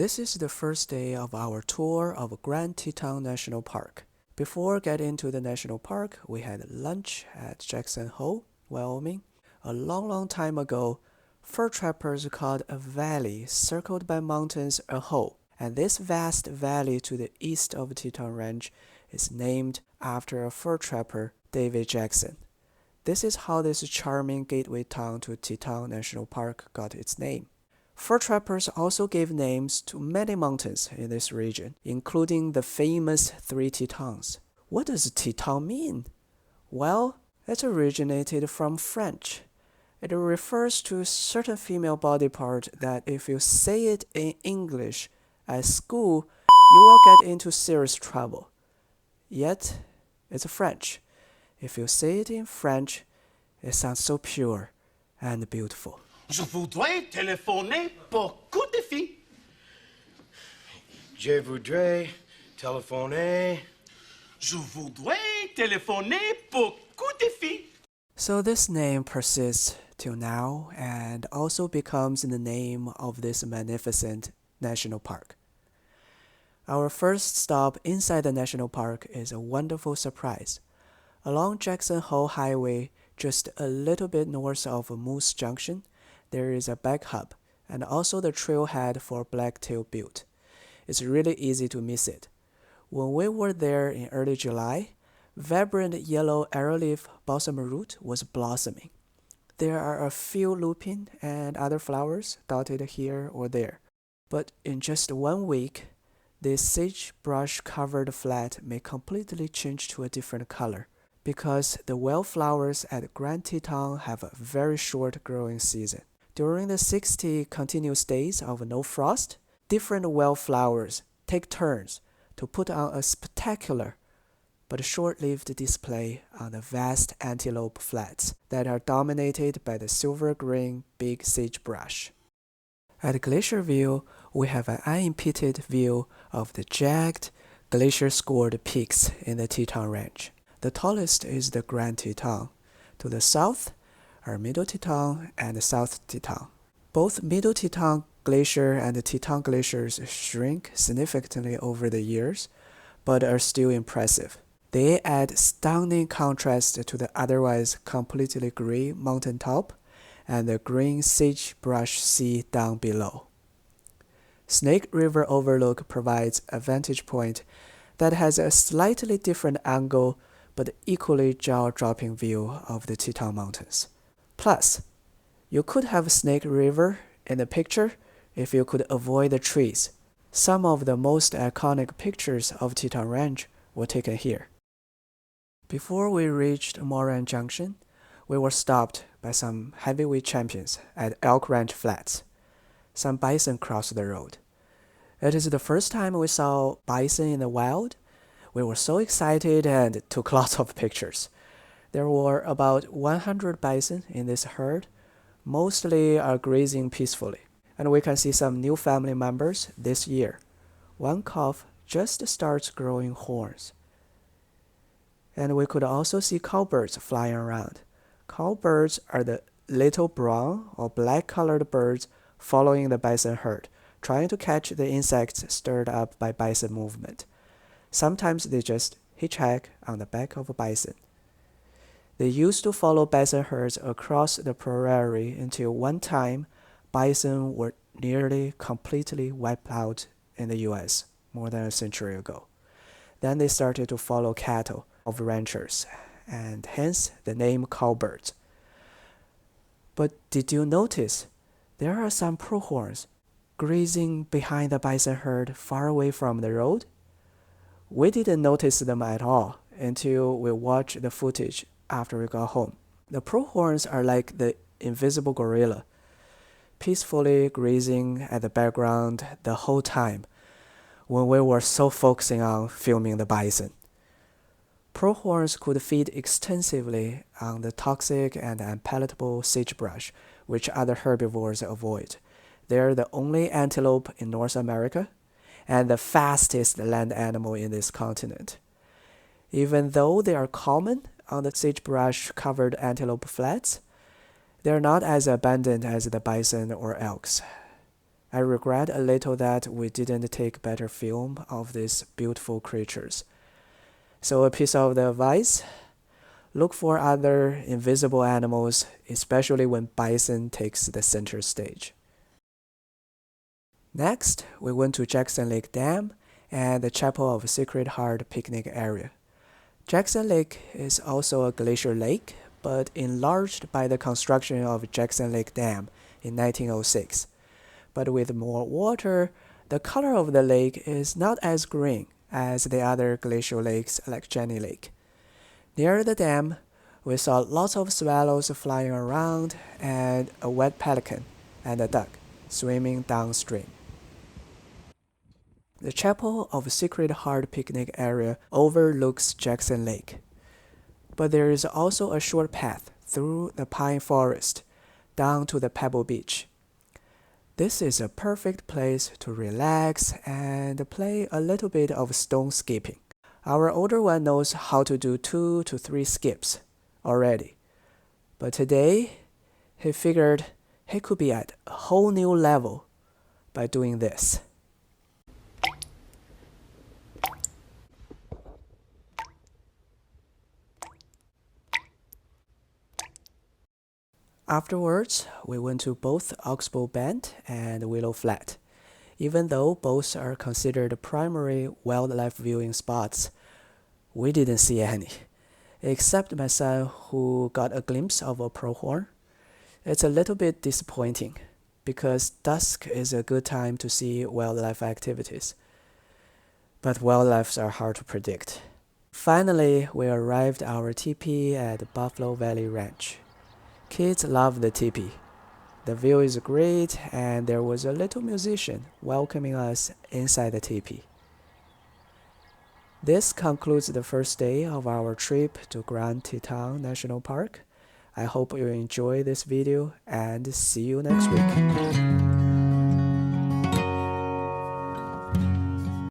This is the first day of our tour of Grand Teton National Park. Before getting to the national park, we had lunch at Jackson Hole, Wyoming. A long time ago, fur trappers called a valley circled by mountains a hole, and this vast valley to the east of Teton Ranch is named after a fur trapper, David Jackson. This is how this charming gateway town to Teton National Park got its name. Fur trappers also gave names to many mountains in this region, including the famous Three Tetons. What does Teton mean? Well, it originated from French. It refers to a certain female body part that if you say it in English at school, you will get into serious trouble. Yet, it's French. If you say it in French, it sounds so pure and beautiful. Je voudrais téléphoner pour coup de fil. Je voudrais téléphoner. Je voudrais téléphoner pour coup de fil. So this name persists till now and also becomes the name of this magnificent national park. Our first stop inside the national park is a wonderful surprise. Along Jackson Hole Highway, just a little bit north of Moose Junction, there is a bike hub and also the trailhead for Blacktail Butte. It's really easy to miss it. When we were there in early July, vibrant yellow arrowleaf balsam root was blossoming. There are a few lupin and other flowers dotted here or there. But in just 1 week, this sagebrush-covered flat may completely change to a different color because the wildflowers at Grand Teton have a very short growing season. During the 60 continuous days of no frost, different wildflowers take turns to put on a spectacular but short-lived display on the vast antelope flats that are dominated by the silver-green big sagebrush. At Glacier View, we have an unimpeded view of the jagged, glacier-scored peaks in the Teton Range. The tallest is the Grand Teton. To the south are Middle Teton and South Teton. Both Middle Teton Glacier and the Teton Glaciers shrink significantly over the years, but are still impressive. They add stunning contrast to the otherwise completely gray mountaintop and the green sagebrush sea down below. Snake River Overlook provides a vantage point that has a slightly different angle but equally jaw-dropping view of the Teton Mountains. Plus, you could have Snake River in the picture if you could avoid the trees. Some of the most iconic pictures of Teton Ranch were taken here. Before we reached Moran Junction, we were stopped by some heavyweight champions at Elk Ranch Flats. Some bison crossed the road. It is the first time we saw bison in the wild. We were so excited and took lots of pictures. There were about 100 bison in this herd. Mostly are grazing peacefully. And we can see some new family members this year. One calf just starts growing horns. And we could also see cowbirds flying around. Cowbirds are the little brown or black-colored birds following the bison herd, trying to catch the insects stirred up by bison movement. Sometimes they just hitchhike on the back of a bison. They used to follow bison herds across the prairie until one time bison were nearly completely wiped out in the US more than a century ago. Then they started to follow cattle of ranchers, and hence the name cowbirds. But did you notice there are some pronghorns grazing behind the bison herd far away from the road? We didn't notice them at all until we watched the footage after we got home. The pronghorns are like the invisible gorilla, peacefully grazing at the background the whole time when we were so focusing on filming the bison. Pronghorns could feed extensively on the toxic and unpalatable sagebrush, which other herbivores avoid. They're the only antelope in North America and the fastest land animal in this continent. Even though they are common on the sagebrush-covered antelope flats, they are not as abundant as the bison or elks. I regret a little that we didn't take better film of these beautiful creatures. So a piece of the advice: look for other invisible animals, especially when bison takes the center stage. Next, we went to Jackson Lake Dam and the Chapel of Sacred Heart picnic area. Jackson Lake is also a glacier lake, but enlarged by the construction of Jackson Lake Dam in 1906. But with more water, the color of the lake is not as green as the other glacial lakes like Jenny Lake. Near the dam, we saw lots of swallows flying around and a wet pelican and a duck swimming downstream. The Chapel of Sacred Heart picnic area overlooks Jackson Lake, but there is also a short path through the pine forest down to the Pebble Beach. This is a perfect place to relax and play a little bit of stone skipping. Our older one knows how to do 2 to 3 skips already, but today he figured he could be at a whole new level by doing this. Afterwards, we went to both Oxbow Bend and Willow Flat. Even though both are considered primary wildlife viewing spots, we didn't see any, except my son who got a glimpse of a pronghorn. It's a little bit disappointing, because dusk is a good time to see wildlife activities. But wildlife are hard to predict. Finally, we arrived at our Tipi at Buffalo Valley Ranch. Kids love the Tipi. The view is great, and there was a little musician welcoming us inside the Tipi. This concludes the first day of our trip to Grand Teton National Park. I hope you enjoy this video and see you next week.